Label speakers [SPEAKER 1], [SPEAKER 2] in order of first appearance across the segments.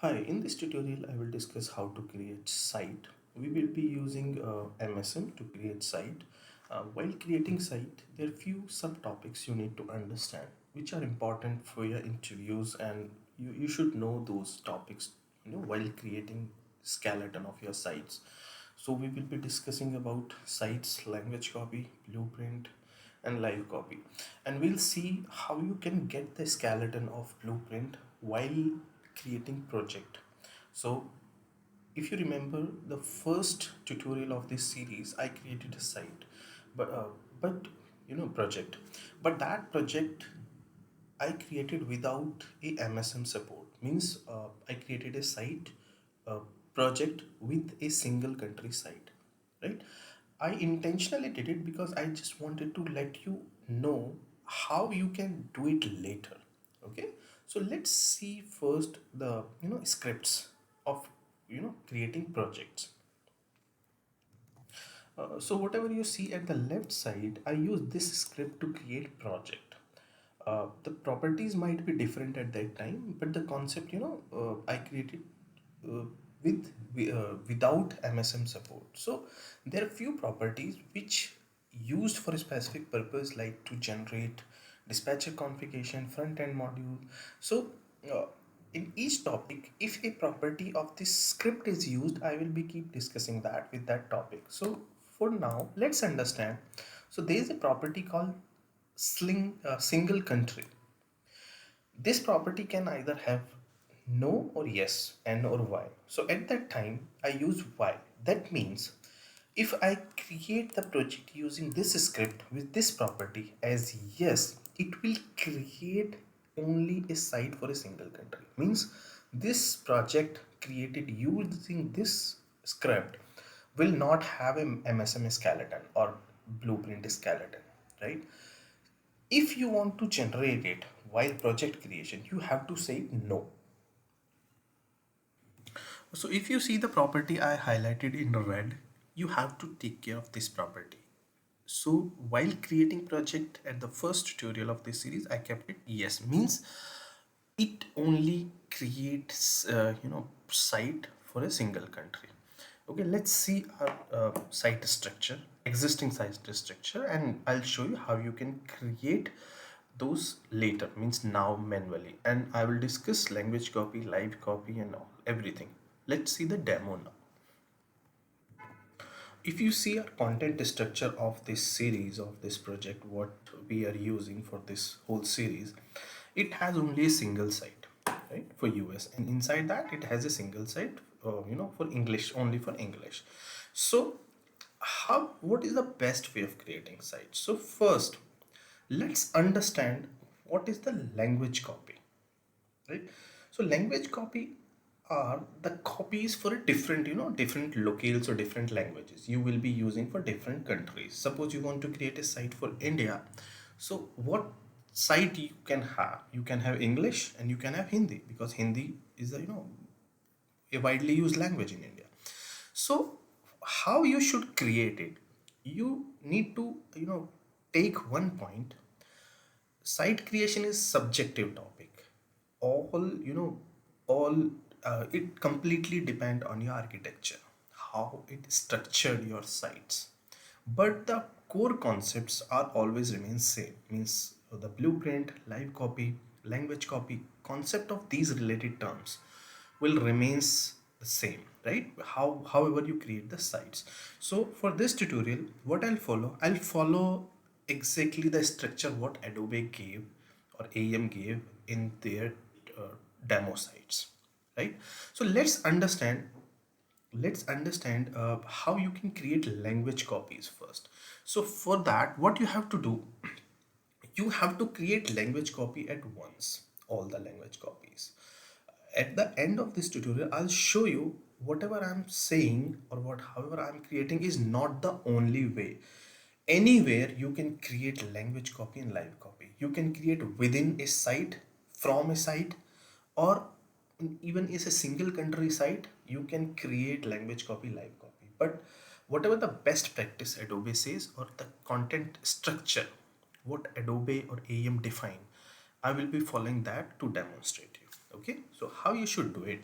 [SPEAKER 1] Hi, in this tutorial I will discuss how to create site. We will be using MSM to create site. While creating site, there are few subtopics you need to understand which are important for your interviews, and you should know those topics while creating skeleton of your sites. So we will be discussing about sites, language copy, blueprint, and live copy, and we'll see how you can get the skeleton of blueprint while creating project. So if you remember the first tutorial of this series, I created a site, but project, but that project I created without a MSM support. Means I created a site project with a single country site, right? I intentionally did it because I just wanted to let you know how you can do it later. Okay, so let's see first the scripts of creating projects. So whatever you see at the left side, I use this script to create project. The properties might be different at that time, but the concept, I created uh, without MSM support. So there are few properties which used for a specific purpose, like to generate dispatcher configuration, front end module. So uh, in each topic, if a property of this script is used, I will be keep discussing that with that topic. So for now, let's understand. So there is a property called single country. This property can either have no or yes, n or y. So at that time, I use y. That means if I create the project using this script with this property as yes, it will create only a site for a single country. Means this project created using this script will not have a MSM skeleton or blueprint skeleton, right? If you want to generate it while project creation, you have to say no. So if you see the property I highlighted in red, you have to take care of this property. So while creating project at the first tutorial of this series, I kept it yes, means it only creates site for a single country. Okay, let's see our site structure, existing site structure, and I'll show you how you can create those later, means now manually, and I will discuss language copy, live copy, and all everything. Let's see the demo now. If you see our content structure of this series, of this project, what we are using for this whole series, it has only a single site, right, for US, and inside that it has a single site, for English, only for English. So what is the best way of creating sites? So first, let's understand what is the language copy, right? So language copy are the copies for a different, different locales or different languages you will be using for different countries. Suppose you want to create a site for India. So what site you can have? You can have English and you can have Hindi, because Hindi is a, a widely used language in India. So how you should create it? You need to, take one point. Site creation is subjective topic. All, all it completely depend on your architecture, how it structured your sites, but the core concepts are always remain same. Means the blueprint, live copy, language copy, concept of these related terms will remains the same, right? However you create the sites. So for this tutorial, what I'll follow exactly the structure what Adobe gave or AEM gave in their demo sites, right? So let's understand how you can create language copies first. So for that, what you have to do, you have to create language copy at once, all the language copies. At the end of this tutorial, I'll show you whatever I'm saying or what however I'm creating is not the only way. Anywhere you can create language copy and live copy. You can create within a site, from a site, or even is a single country site, you can create language copy, live copy. But whatever the best practice Adobe says, or the content structure what Adobe or AEM define, I will be following that to demonstrate you. Okay, so how you should do it?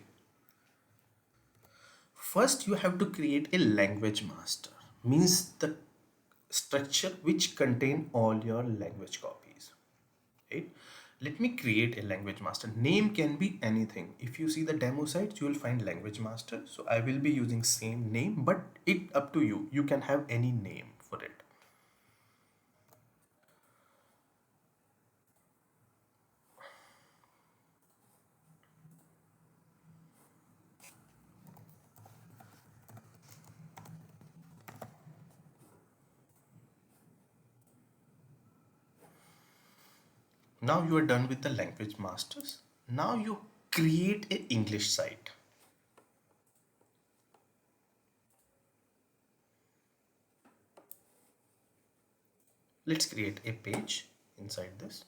[SPEAKER 1] First you have to create a language master, means the structure which contain all your language copies, right? Let me create a language master. Name can be anything. If you see the demo sites, you will find language master. So I will be using same name, but it up to you. You can have any name for it. Now you are done with the language masters. Now you create a English site. Let's create a page inside this.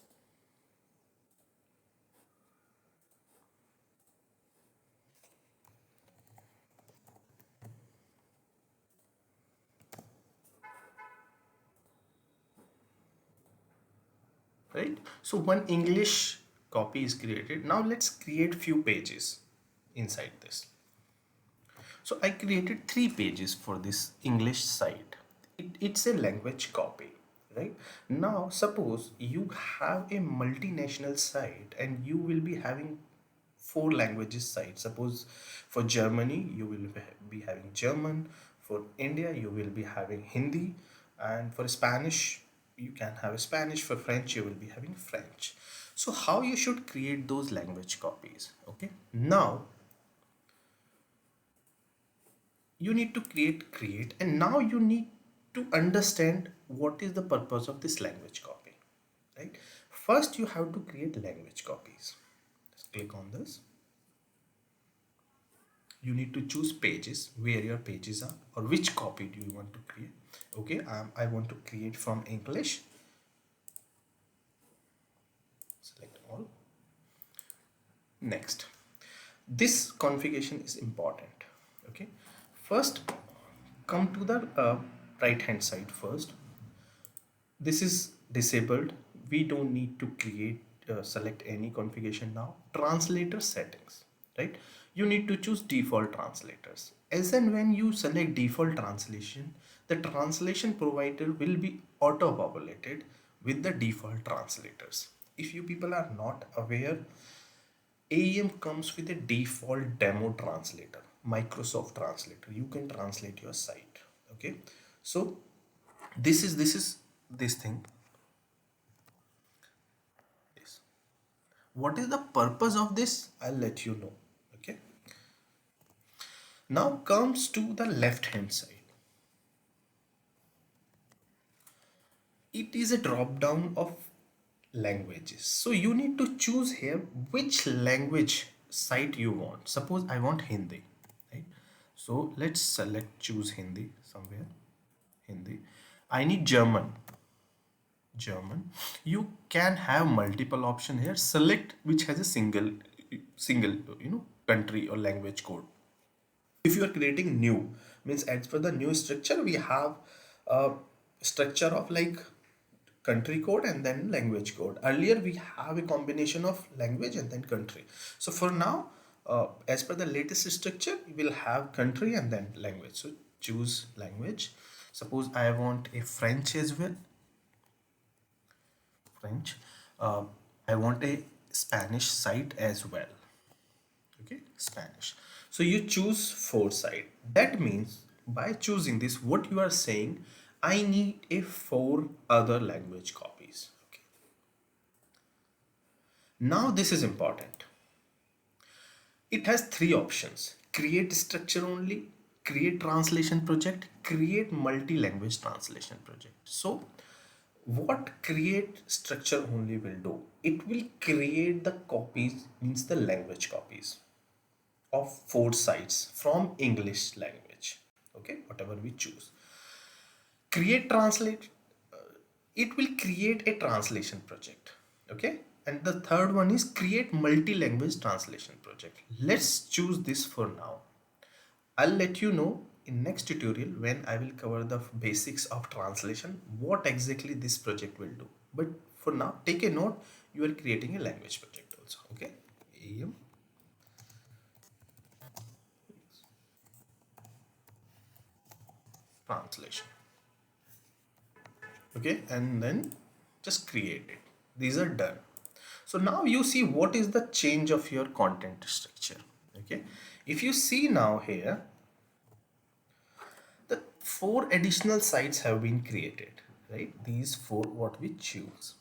[SPEAKER 1] Right, so one English copy is created. Now let's create few pages inside this. So I created 3 pages for this English site. It's a language copy, right? Now suppose you have a multinational site and you will be having 4 languages site. Suppose for Germany you will be having German, for India you will be having Hindi, and for Spanish you can have Spanish, for French you will be having French. So how you should create those language copies? Okay, now you need to create, and now you need to understand what is the purpose of this language copy, right? First you have to create language copies. Just click on this. You need to choose pages, where your pages are or which copy do you want to create. Okay, I want to create from English. Select all. Next, this configuration is important. Okay, first come to the right hand side. First, this is disabled. We don't need to create select any configuration now. Translator settings, right? You need to choose default translators. As and when you select default translation, the translation provider will be auto populated with the default translators. If you people are not aware, AEM comes with a default demo translator, Microsoft translator. You can translate your site. Okay, so this is this thing. Yes. What is the purpose of this? I'll let you know. Okay. Now comes to the left hand side. It is a drop down of languages. So you need to choose here which language site you want. Suppose I want Hindi, right? So let's select choose Hindi somewhere. Hindi. I need German. German. You can have multiple option here. Select which has a single country or language code. If you are creating new, means as per the new structure we have a structure of like country code and then language code. Earlier we have a combination of language and then country. So for now, as per the latest structure, we will have country and then language. So choose language. Suppose I want a French as well. French. I want a Spanish site as well. Okay, Spanish. So you choose 4 site. That means by choosing this, what you are saying, I need a 4 other language copies. Okay. Now this is important. It has 3 options: create structure only, create translation project, create multi-language translation project. So what create structure only will do, it will create the copies, means the language copies of 4 sites from English language. Okay, whatever we choose. Create translate, it will create a translation project. Okay, and the third one is create multi-language translation project. Let's choose this for now. I'll let you know in next tutorial when I will cover the basics of translation what exactly this project will do. But for now, take a note, you are creating a language project also. Okay, AEM. translation. Okay, and then just create it. These are done. So now you see what is the change of your content structure. Okay, if you see now here, the 4 additional sites have been created, right? These 4 what we choose.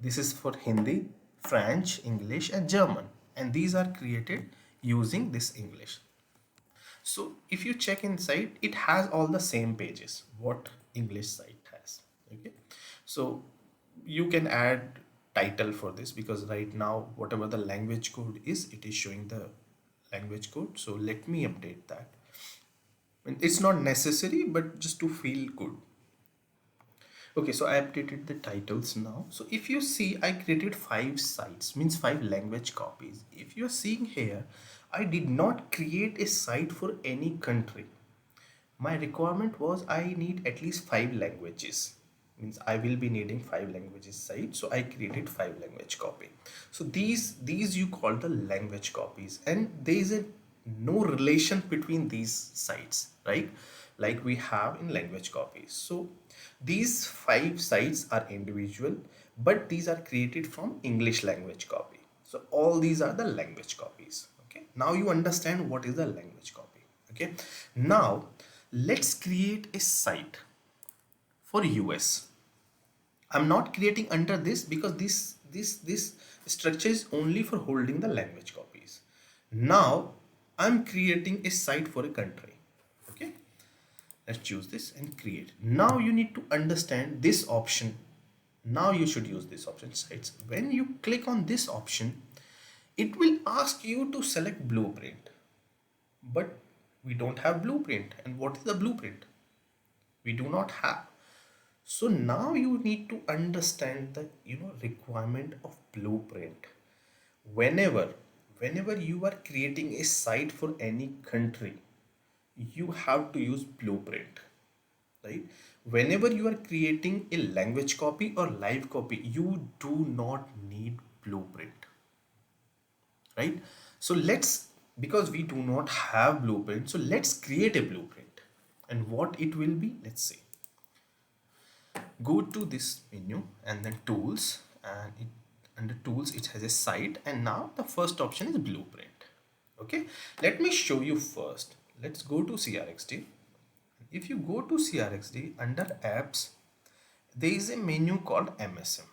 [SPEAKER 1] This is for Hindi, French, English and German, and these are created using this English. So if you check inside, it has all the same pages what English site has. Okay, so you can add title for this, because right now whatever the language code is, it is showing the language code. So let me update that. And it's not necessary, but just to feel good. Okay, so I updated the titles now. So if you see, I created 5 sites, means 5 language copies. If you're seeing here, I did not create a site for any country. My requirement was I need at least 5 languages. Means I will be needing 5 languages site. So I created 5 language copy. So these you call the language copies, and there is a no relation between these sites, right? Like we have in language copies. So these 5 sites are individual, but these are created from English language copy. So all these are the language copies. Okay, now you understand what is the language copy. Okay, now let's create a site for US. I'm not creating under this because this structure is only for holding the language copies. Now I'm creating a site for a country. Okay, let's choose this and create. Now you need to understand this option. Now you should use this option, sites. When you click on this option, it will ask you to select blueprint, but we don't have blueprint. And what is the blueprint? We do not have. So now you need to understand the requirement of blueprint. Whenever you are creating a site for any country, you have to use blueprint, right? Whenever you are creating a language copy or live copy, you do not need blueprint, right? So let's, because we do not have blueprint, so let's create a blueprint. And what it will be, let's see. Go to this menu and then tools, and under tools it has a site, and now the first option is blueprint. Okay, let me show you first. Let's go to CRXD. If you go to CRXD, under apps there is a menu called MSM,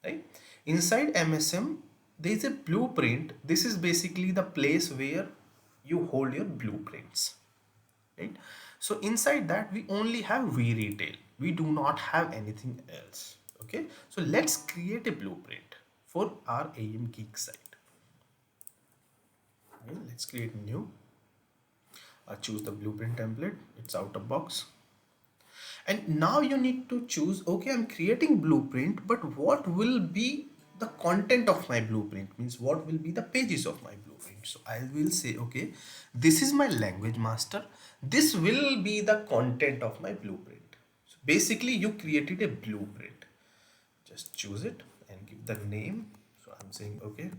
[SPEAKER 1] right? Inside MSM there is a blueprint. This is basically the place where you hold your blueprints, right? So inside that we only have vRetail. We do not have anything else. Okay, so let's create a blueprint for our AEM Geek site. Okay, let's create new. Choose the blueprint template. It's out of box. And now you need to choose, okay, I'm creating blueprint, but what will be the content of my blueprint? Means what will be the pages of my blueprint? So I will say, okay, this is my language master. This will be the content of my blueprint. So basically you created a blueprint. Just choose it and give the name. So I'm saying, okay,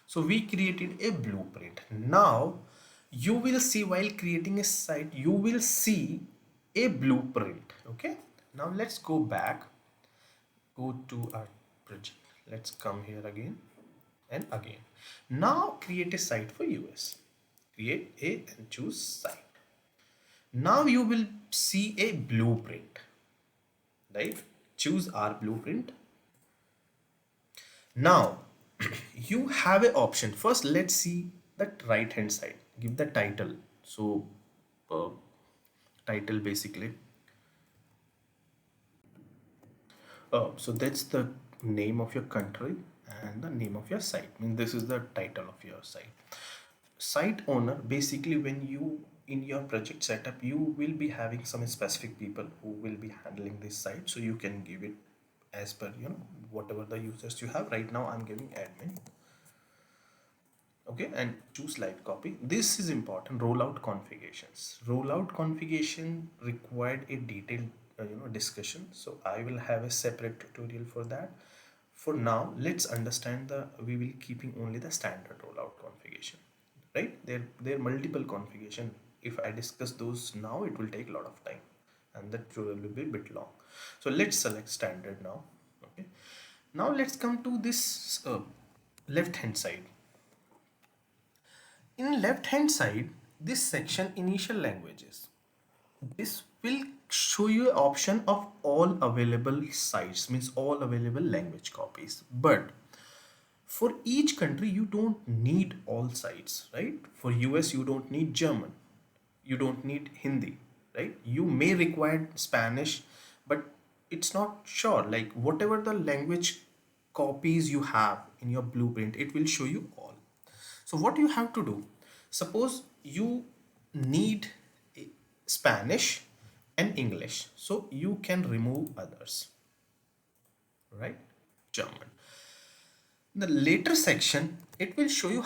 [SPEAKER 1] so we created a blueprint. Now you will see, while creating a site, you will see a blueprint. Okay, now let's go back, go to our project. Let's come here again and again. Now create a site for US. Create a and choose site. Now you will see a blueprint, right? Choose our blueprint. Now you have an option. First let's see that right hand side. Give the title. So uh, title basically, so that's the name of your country and the name of your site. I mean, this is the title of your site. Site owner, basically when you in your project setup, you will be having some specific people who will be handling this site, so you can give it as per whatever the users you have. Right now I'm giving admin. Okay, and choose live copy. This is important. Rollout configurations. Rollout configuration required a detailed discussion, so I will have a separate tutorial for that. For now, let's understand we will keeping only the standard rollout configuration, right? There are multiple configuration. If I discuss those now, it will take a lot of time and that will be a bit long. So let's select standard now. Okay, now let's come to this left hand side. In left hand side, this section initial languages, this will show you an option of all available sites, means all available language copies. But for each country you don't need all sites, right? For US you don't need German, you don't need Hindi, right? You may require Spanish, but it's not sure, like whatever the language copies you have in your blueprint, it will show you all. So what you have to do, suppose you need Spanish and English, so you can remove others, right? German. In the later section, it will show you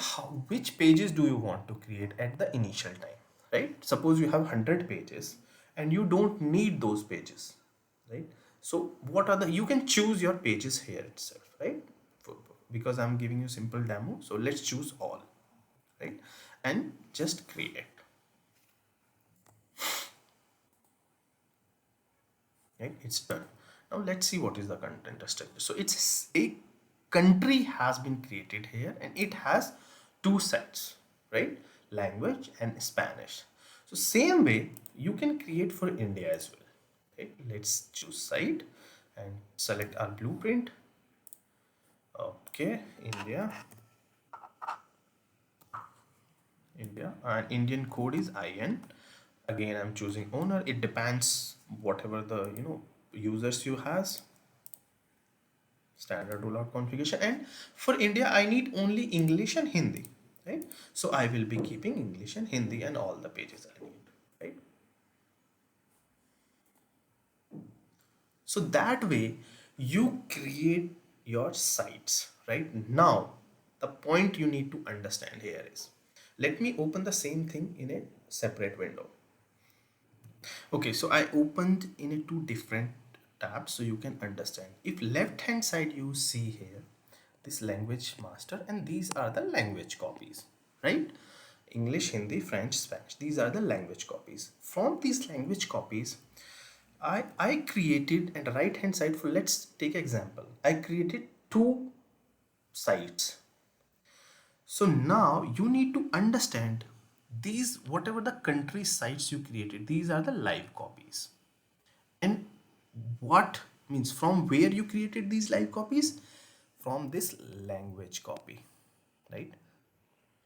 [SPEAKER 1] which pages do you want to create at the initial time, right? Suppose you have 100 pages and you don't need those pages, right? So what are you can choose your pages here itself, right? Because I'm giving you simple demo, so let's choose all, right? And just create, right? It's done. Now let's see what is the content structure. So it's a country has been created here and it has two sets, right? Language and Spanish. So same way you can create for India as well. Okay, let's choose site and select our blueprint. Okay, India, and Indian code is IN. Again, I'm choosing owner. It depends whatever the users you has. Standard rollout configuration, and for India I need only English and Hindi, right? So I will be keeping English and Hindi and all the pages I need, right? So that way you create your sites. Right now the point you need to understand here is, let me open the same thing in a separate window. Okay, so I opened in a two different tabs so you can understand. If left hand side you see here this language master, and these are the language copies, right? English, Hindi, French, Spanish, these are the language copies. From these language copies I created, and right hand side, for let's take example, I created two sites. So now you need to understand these, whatever the country sites you created, these are the live copies. And what means, from where you created these live copies? From this language copy, right?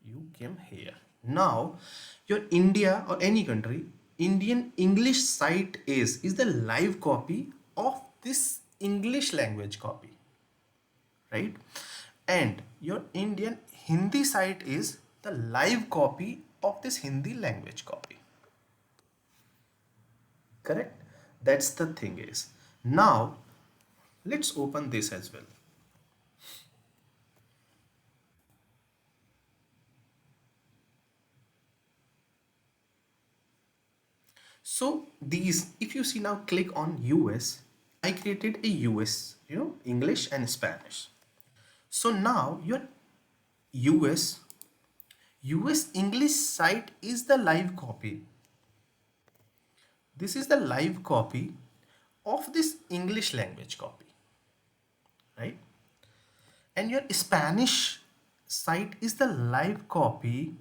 [SPEAKER 1] You came here. Now your India or any country Indian English site is the live copy of this English language copy, right? And your Indian Hindi site is the live copy of this Hindi language copy, correct? That's the thing is. Now let's open this as well. So these, if you see now, click on US, I created a US, English and Spanish. So now your US English site is the live copy. This is the live copy of this English language copy, right? And your Spanish site is the live copy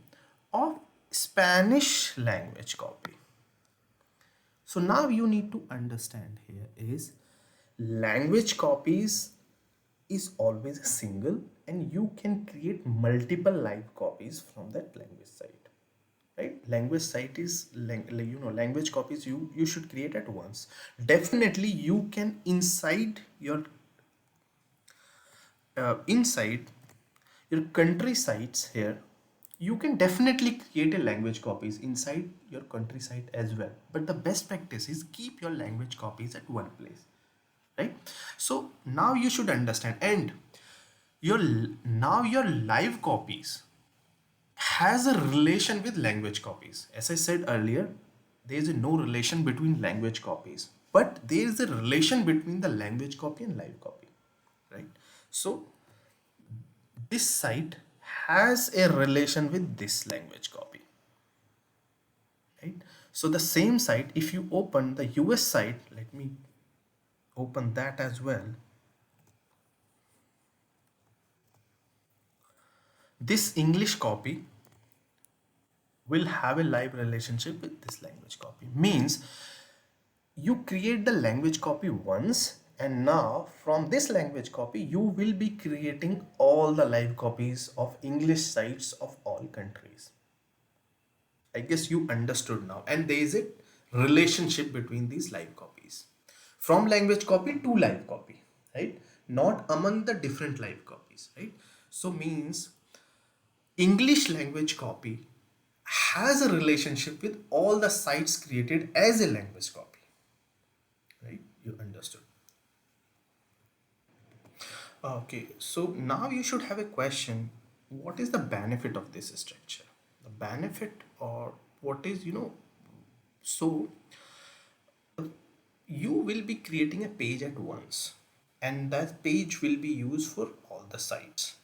[SPEAKER 1] of Spanish language copy. So now you need to understand here is, language copies is always a single, and you can create multiple live copies from that language site, right? Language site is language copies you should create at once. Definitely you can inside your country sites here, you can definitely create a language copies inside your country site as well, but the best practice is keep your language copies at one place, right? So now you should understand, and your live copies has a relation with language copies. As I said earlier, there is no relation between language copies, but there is a relation between the language copy and live copy, right? So this site has a relation with this language copy, right? So the same site, if you open the US site, let me open that as well. This English copy will have a live relationship with this language copy. Means you create the language copy once, and now from this language copy you will be creating all the live copies of English sites of all countries. I guess you understood now. And there is a relationship between these live copies. From language copy to live copy, right? Not among the different live copies, right? So means English language copy has a relationship with all the sites created as a language copy, right? You understood. Okay, so now you should have a question. What is the benefit of this structure? The benefit, or what is, so you will be creating a page at once, and that page will be used for all the sites.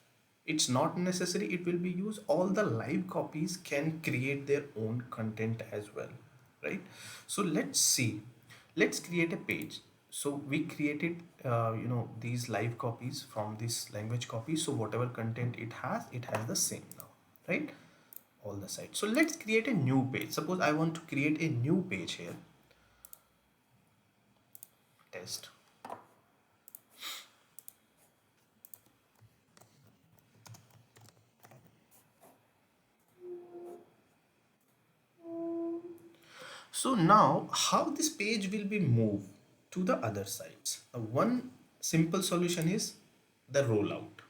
[SPEAKER 1] It's not necessary it will be used, all the live copies can create their own content as well, right? So let's see, let's create a page. So we created these live copies from this language copy, so whatever content it has the same now, right? All the sites. So let's create a new page. Suppose I want to create a new page here. Test. So now how this page will be moved to the other sites? One simple solution is the rollout.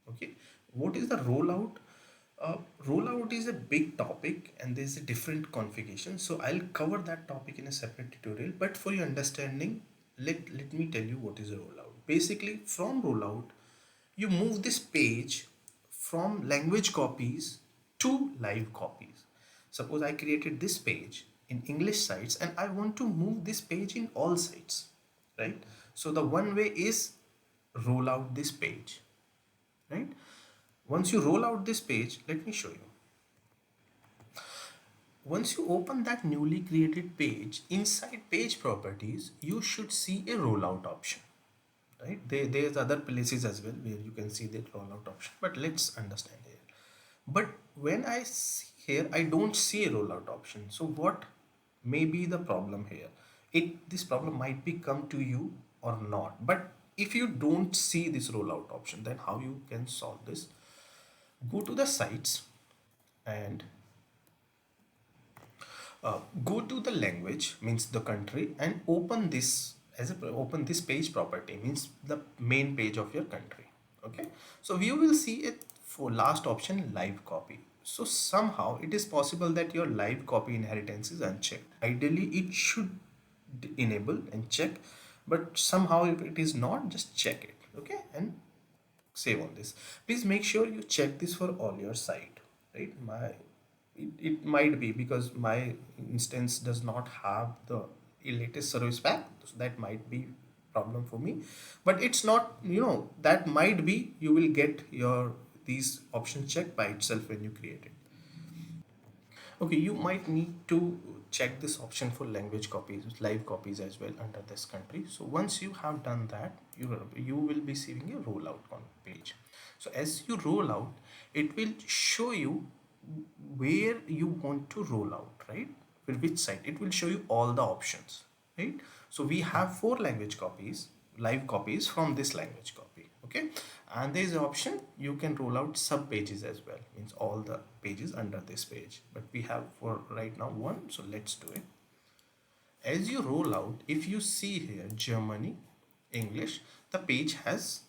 [SPEAKER 1] Okay, what is the rollout? Rollout is a big topic and there's a different configuration. So I'll cover that topic in a separate tutorial. But for your understanding, let me tell you what is a rollout. Basically, from rollout, you move this page from language copies to live copies. Suppose I created this page in English sites and I want to move this page in all sites, right? So the one way is roll out this page, right? Once you roll out this page, let me show you. Once you open that newly created page, inside page properties, you should see a rollout option, right? There's other places as well where you can see that rollout option, but let's understand here. But when I see here, I don't see a rollout option. So what may be the problem here? This problem might be come to you or not. But if you don't see this rollout option, then how you can solve this? Go to the sites and go to the language, means the country, and open this open this page property, means the main page of your country. Okay, so you will see it for last option, live copy. So somehow it is possible that your live copy inheritance is unchecked. Ideally it should enable and check, but somehow if it is not, just check it. Okay, and save on this. Please make sure you check this for all your site, right? It might be because my instance does not have the latest service pack, so that might be problem for me. But it's not, that might be you will get your these options checked by itself when you create it. Okay, you might need to check this option for language copies, live copies as well under this country. So once you have done that, you will be seeing a rollout on page. So as you roll out, it will show you where you want to roll out, right? For which site? It will show you all the options, right? So we have 4 language copies, live copies from this language copy. Okay, and there is an option you can roll out sub pages as well, means all the pages under this page, but we have for right now one, so let's do it. As you roll out, if you see here Germany, English, the page has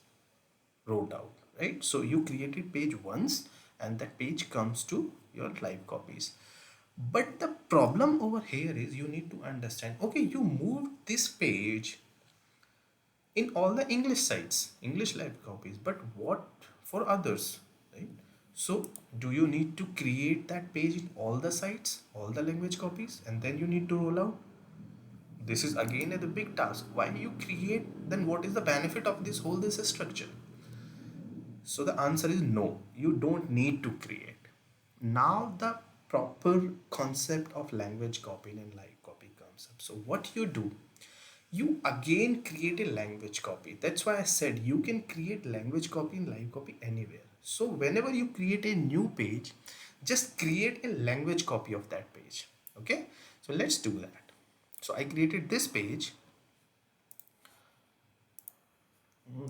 [SPEAKER 1] rolled out, right? So you created page once and that page comes to your live copies. But the problem over here is you need to understand, okay, you moved this page in all the English sites, English live copies, but what for others, right? So do you need to create that page in all the sites, all the language copies, and then you need to roll out? This is again a big task. Why you create, then what is the benefit of this structure? So the answer is no, you don't need to create. Now the proper concept of language copy and live copy comes up. So what you do, you again create a language copy. That's why I said you can create language copy and live copy anywhere. So whenever you create a new page, just create a language copy of that page. Okay, so let's do that. So I created this page.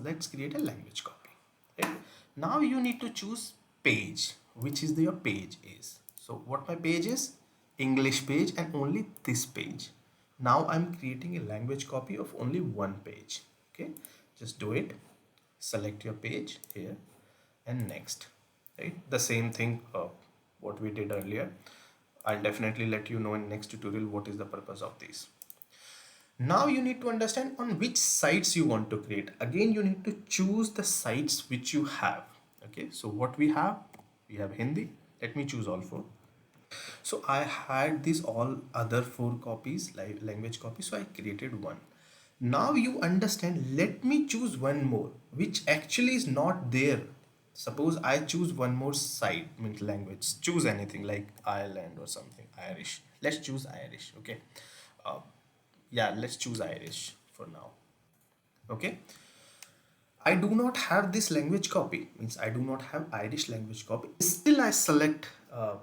[SPEAKER 1] Let's create a language copy. Right? Now you need to choose page, which is your page is. So what my page is? English page, and only this page. Now I'm creating a language copy of only one page. Okay, just do it. Select your page here and next. Right, the same thing what we did earlier. I'll definitely let you know in next tutorial what is the purpose of this. Now you need to understand on which sites you want to create. Again, you need to choose the sites which you have. Okay, so what we have Hindi. Let me choose all four. So I had these all other four copies, like language copies, so I created one. Now you understand, let me choose one more, which actually is not there. Suppose I choose one more site, means language, choose anything like Ireland or something, Irish. Let's choose Irish, okay? Uh, yeah, let's choose Irish for now. Okay, I do not have this language copy, means I do not have Irish language copy. Still I select a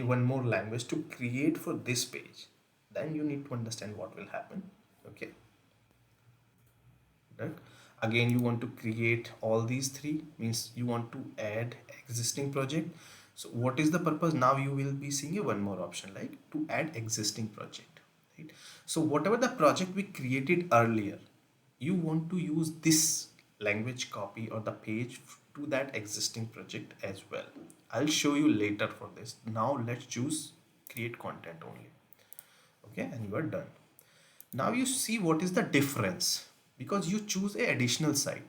[SPEAKER 1] one more language to create for this page. Then you need to understand what will happen. Okay, right? Again, you want to create all these three, means you want to add existing project. So what is the purpose? Now you will be seeing a one more option like to add existing project, right? So whatever the project we created earlier, you want to use this language copy or the page to that existing project as well. I'll show you later for this. Now let's choose create content only. Okay, and you are done. Now you see what is the difference because you choose a additional site.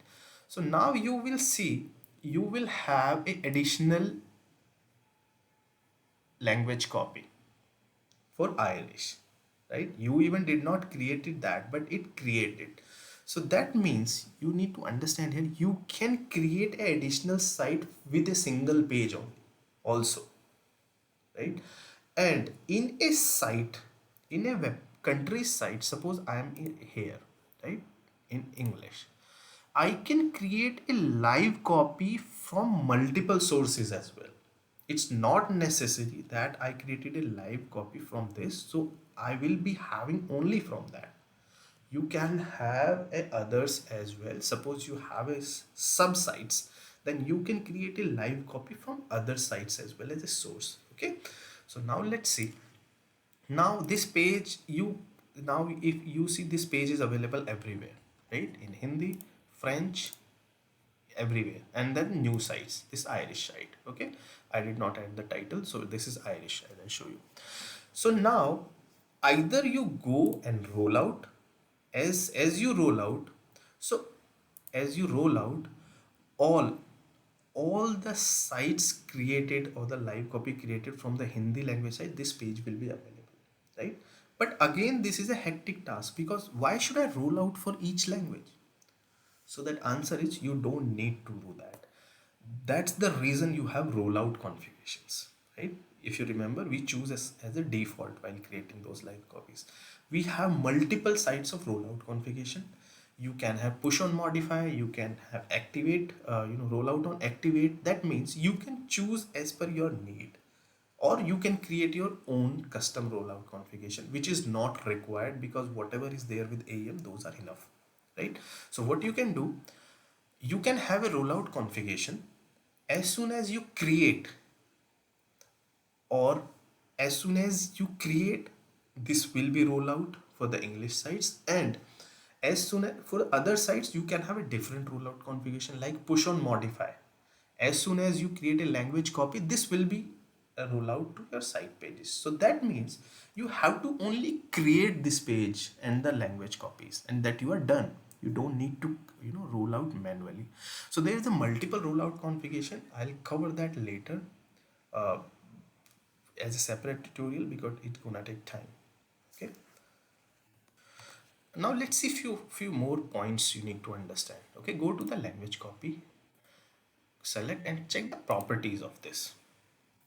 [SPEAKER 1] So now you will see, you will have a additional language copy for Irish, right? You even did not created that, but it created. So that means you need to understand here, you can create an additional site with a single page only also, right? And in a site, in a web country site, suppose I am in here, right, in English, I can create a live copy from multiple sources as well. It's not necessary that I created a live copy from this, so I will be having only from that. You can have a others as well. Suppose you have a sub sites, then you can create a live copy from other sites as well as a source. Okay, so now let's see. Now this page, you now if you see, this page is available everywhere, right? In Hindi, French, everywhere. And then new sites, this Irish site. Okay, I did not add the title, so this is Irish and I'll show you. So now either you go and roll out, as you roll out, so as you roll out, all all the sites created or the live copy created from the Hindi language site, this page will be available, right? But again, this is a hectic task because why should I roll out for each language? So that answer is you don't need to do that. That's the reason you have rollout configurations, right? If you remember, we choose as a default while creating those live copies. We have multiple sites of rollout configuration. You can have push on modify, you can have activate, rollout on activate. That means you can choose as per your need, or you can create your own custom rollout configuration, which is not required because whatever is there with AEM, those are enough, right? So what you can do, you can have a rollout configuration as soon as you create, or as soon as you create, this will be rollout for the English sites, and as soon as for other sites you can have a different rollout configuration like push on modify. As soon as you create a language copy, this will be a rollout to your site pages. So that means you have to only create this page and the language copies, and that you are done. You don't need to roll out manually. So there is a multiple rollout configuration. I'll cover that later uh, as a separate tutorial because it's gonna take time. Okay, now let's see few more points you need to understand. Okay, go to the language copy, select and check the properties of this,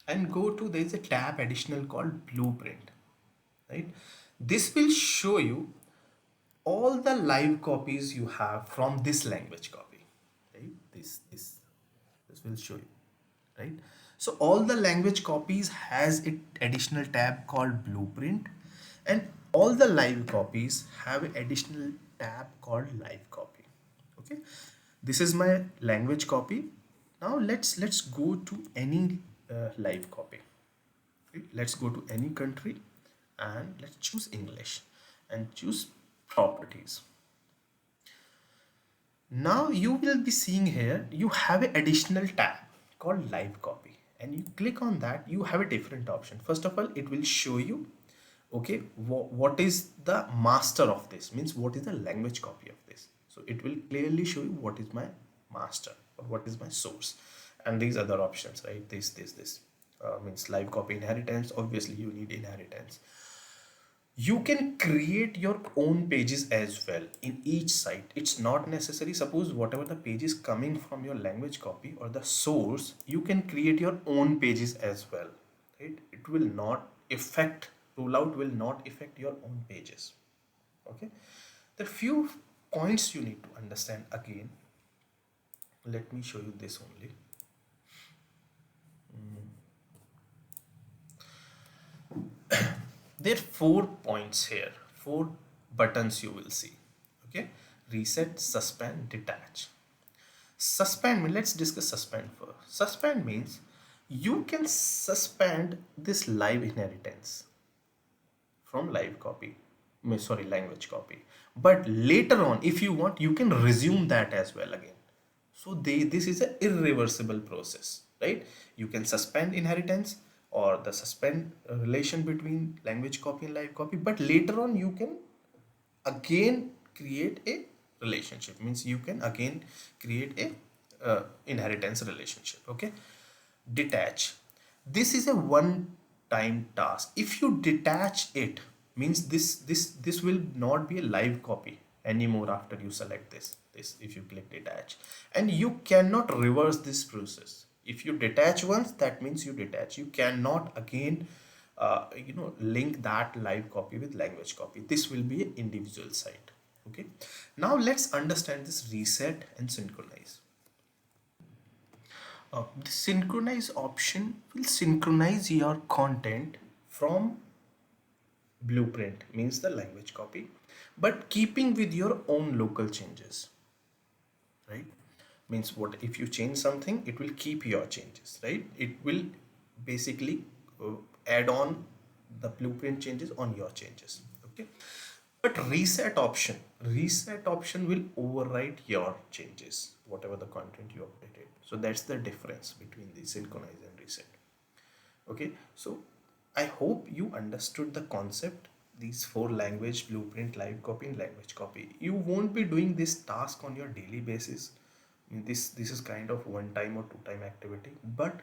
[SPEAKER 1] and go to, there is a tab additional called blueprint, right? This will show you all the live copies you have from this language copy, right? This will show you, right? So all the language copies has an additional tab called blueprint, and all the live copies have an additional tab called live copy. Okay, this is my language copy. Now let's go to any live copy. Okay? Let's go to any country and let's choose English and choose properties. Now you will be seeing here you have an additional tab called live copy, and you click on that, you have a different option. First of all, it will show you, okay, what is the master of this, means what is the language copy of this. So it will clearly show you what is my master or what is my source, and these other options, right? This means live copy inheritance. Obviously you need inheritance. You can create your own pages as well in each site. It's not necessary, suppose whatever the page is coming from your language copy or the source, you can create your own pages as well, right? It will not affect, rollout will not affect your own pages. Okay, there are few points you need to understand. Again, let me show you this only. There are 4 points here, 4 buttons you will see. Okay, reset, suspend, detach. Suspend, let's discuss suspend first. Suspend means you can suspend this live inheritance from live copy, sorry, language copy, but later on if you want you can resume that as well again. So this is an irreversible process, right? You can suspend inheritance or the suspend relation between language copy and live copy, but later on you can again create a relationship, means you can again create a inheritance relationship. Okay, detach, this is a one time task. If you detach it, means this will not be a live copy anymore after you select this if you click detach, and you cannot reverse this process. If you detach once, that means you detach, you cannot again link that live copy with language copy. This will be an individual site. Okay, now let's understand this reset and synchronize. The synchronize option will synchronize your content from blueprint, means the language copy, but keeping with your own local changes, right? Means what, if you change something, it will keep your changes, right? It will basically add on the blueprint changes on your changes. Okay, but reset option will overwrite your changes, whatever the content you updated. So that's the difference between the synchronize and reset. Okay, so I hope you understood the concept, these 4 language: blueprint, live copy and language copy. You won't be doing this task on your daily basis. I mean, this is kind of one time or two time activity, but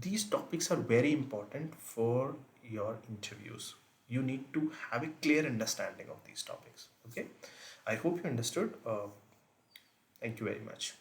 [SPEAKER 1] these topics are very important for your interviews. You need to have a clear understanding of these topics. Okay, I hope you understood. Thank you very much.